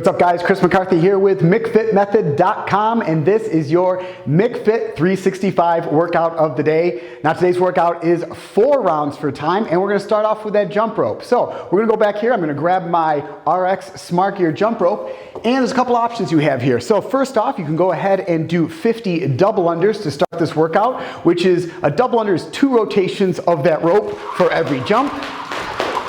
Hey, what's up guys? Chris McCarthy here with McFit365.com, and this is your McFit365 workout of the day. Now today's workout is 4 rounds for time, and we're gonna start off with that jump rope. So we're gonna go back here, I'm gonna grab my RX Smart Gear jump rope, and there's a couple options you have here. So first off, you can go ahead and do 50 double unders to start this workout, which is a double under is 2 rotations of that rope for every jump.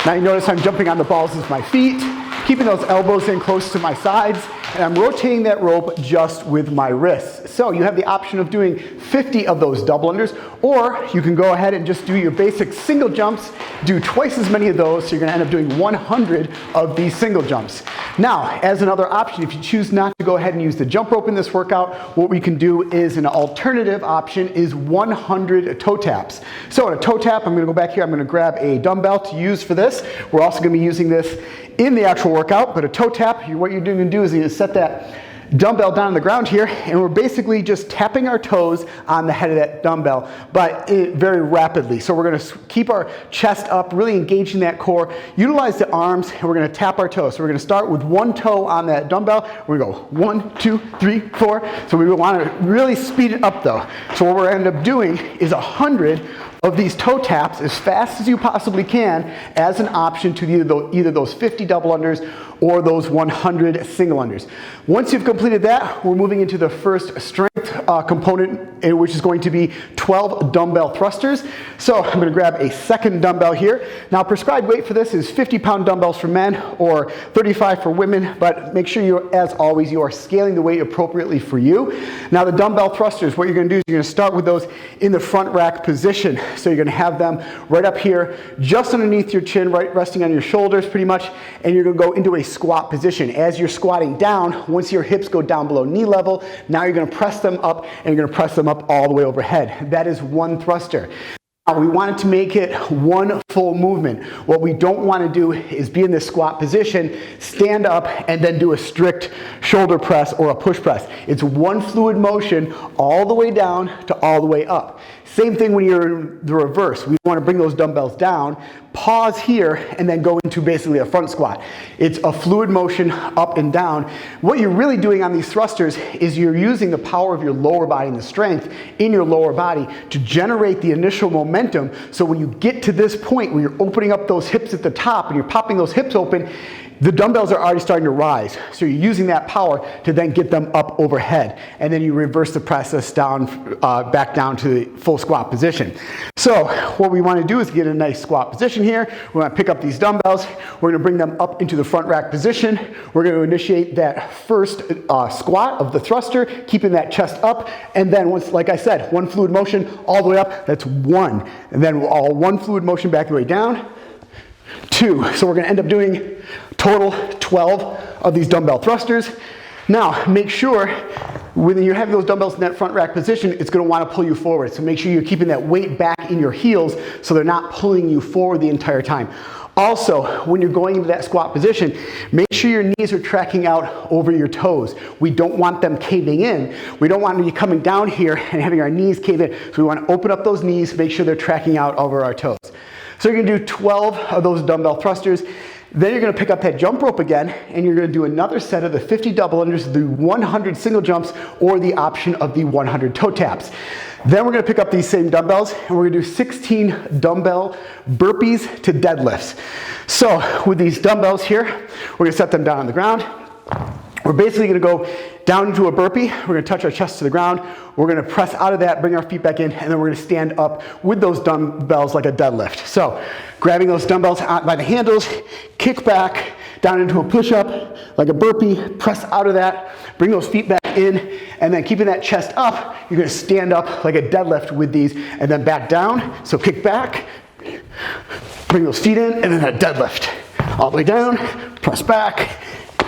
Now you notice I'm jumping on the balls with my feet, keeping those elbows in close to my sides, and I'm rotating that rope just with my wrists. So you have the option of doing 50 of those double unders, or you can go ahead and just do your basic single jumps, do twice as many of those, so you're gonna end up doing 100 of these single jumps. Now, as another option, if you choose not to go ahead and use the jump rope in this workout, what we can do is an alternative option is 100 toe taps. So in a toe tap, I'm gonna go back here, I'm gonna grab a dumbbell to use for this. We're also gonna be using this in the actual workout, but a toe tap, what you're going to do is you're going to set that dumbbell down on the ground here, and we're basically just tapping our toes on the head of that dumbbell, but very rapidly. So we're going to keep our chest up, really engaging that core, utilize the arms, and we're going to tap our toes. So we're going to start with one toe on that dumbbell. We're going to go 1, 2, 3, 4. So we want to really speed it up though. So what we're going to end up doing is 100 of these toe taps as fast as you possibly can as an option to either those 50 double unders or those 100 single unders. Once you've completed that, we're moving into the first strength component, which is going to be 12 dumbbell thrusters. So I'm going to grab a second dumbbell here. Now prescribed weight for this is 50-pound dumbbells for men or 35 for women, but make sure you, as always, you are scaling the weight appropriately for you. Now the dumbbell thrusters, what you're going to do is you're going to start with those in the front rack position. So you're going to have them right up here, just underneath your chin, right resting on your shoulders pretty much, and you're going to go into a squat position. As you're squatting down, once your hips go down below knee level, now you're going to press them up, and you're going to press them up all the way overhead. That is one thruster. Now, we wanted to make it one full movement. What we don't want to do is be in this squat position, stand up, and then do a strict shoulder press or a push press. It's one fluid motion all the way down to all the way up. Same thing when you're in the reverse. We want to bring those dumbbells down, pause here, and then go into basically a front squat. It's a fluid motion up and down. What you're really doing on these thrusters is you're using the power of your lower body and the strength in your lower body to generate the initial momentum. So when you get to this point where you're opening up those hips at the top and you're popping those hips open, the dumbbells are already starting to rise. So you're using that power to then get them up overhead. And then you reverse the process down, back down to the full squat position. So what we want to do is get a nice squat position here. We want to pick up these dumbbells. We're going to bring them up into the front rack position. We're going to initiate that first squat of the thruster, keeping that chest up. And then once, like I said, one fluid motion all the way up, that's 1. And then one fluid motion back the way down. 2. So we're going to end up doing total 12 of these dumbbell thrusters. Now, make sure when you're having those dumbbells in that front rack position, it's going to want to pull you forward. So make sure you're keeping that weight back in your heels so they're not pulling you forward the entire time. Also, when you're going into that squat position, make sure your knees are tracking out over your toes. We don't want them caving in. We don't want to be coming down here and having our knees cave in. So we want to open up those knees, make sure they're tracking out over our toes. So you're going to do 12 of those dumbbell thrusters. Then you're going to pick up that jump rope again, and you're going to do another set of the 50 double unders, the 100 single jumps, or the option of the 100 toe taps. Then we're going to pick up these same dumbbells, and we're going to do 16 dumbbell burpees to deadlifts. So with these dumbbells here, we're going to set them down on the ground. We're basically going to go down into a burpee. We're going to touch our chest to the ground. We're going to press out of that, bring our feet back in, and then we're going to stand up with those dumbbells like a deadlift. So grabbing those dumbbells out by the handles, kick back down into a push-up like a burpee, press out of that, bring those feet back in, and then keeping that chest up, you're going to stand up like a deadlift with these, and then back down. So kick back, bring those feet in, and then a deadlift. All the way down, press back,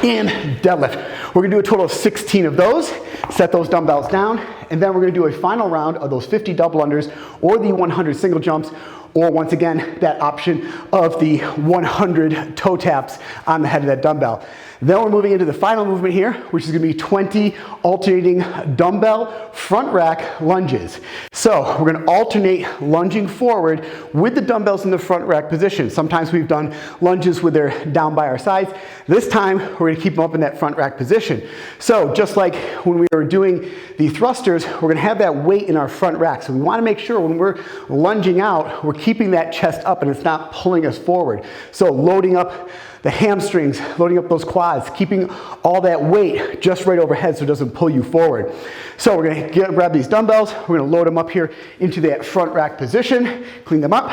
and deadlift. We're going to do a total of 16 of those. Set those dumbbells down, and then we're gonna do a final round of those 50 double unders or the 100 single jumps, or once again, that option of the 100 toe taps on the head of that dumbbell. Then we're moving into the final movement here, which is gonna be 20 alternating dumbbell front rack lunges. So we're gonna alternate lunging forward with the dumbbells in the front rack position. Sometimes we've done lunges where they're down by our sides. This time, we're gonna keep them up in that front rack position. So just like when we were doing the thrusters, we're gonna have that weight in our front rack. So we wanna make sure when we're lunging out, we're keeping that chest up and it's not pulling us forward. So loading up the hamstrings, loading up those quads, keeping all that weight just right overhead so it doesn't pull you forward. So we're gonna grab these dumbbells, we're gonna load them up here into that front rack position, clean them up,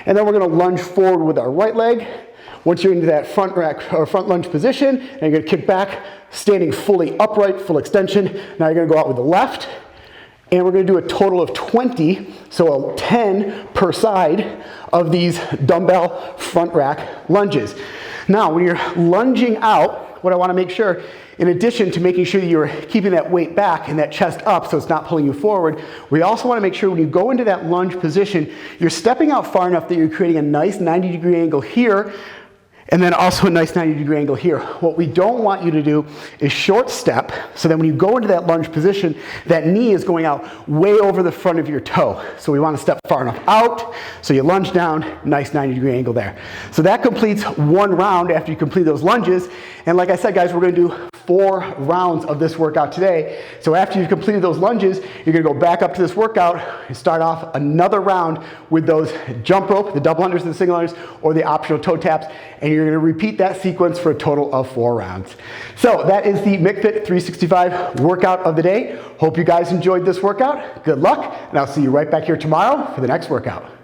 and then we're gonna lunge forward with our right leg. Once you're into that front rack or front lunge position, and you're gonna kick back, standing fully upright, full extension. Now you're gonna go out with the left, and we're gonna do a total of 20, so a 10 per side of these dumbbell front rack lunges. Now, when you're lunging out, what I wanna make sure, in addition to making sure that you're keeping that weight back and that chest up so it's not pulling you forward, we also wanna make sure when you go into that lunge position, you're stepping out far enough that you're creating a nice 90-degree angle here, and then also a nice 90-degree angle here. What we don't want you to do is short step, so that when you go into that lunge position, that knee is going out way over the front of your toe. So we want to step far enough out, so you lunge down, nice 90-degree angle there. So that completes one round after you complete those lunges. And like I said, guys, we're gonna do 4 rounds of this workout today. So after you've completed those lunges, you're gonna go back up to this workout and start off another round with those jump rope, the double unders and the single unders, or the optional toe taps, and you're gonna repeat that sequence for a total of 4 rounds. So that is the McFit365 workout of the day. Hope you guys enjoyed this workout. Good luck, and I'll see you right back here tomorrow for the next workout.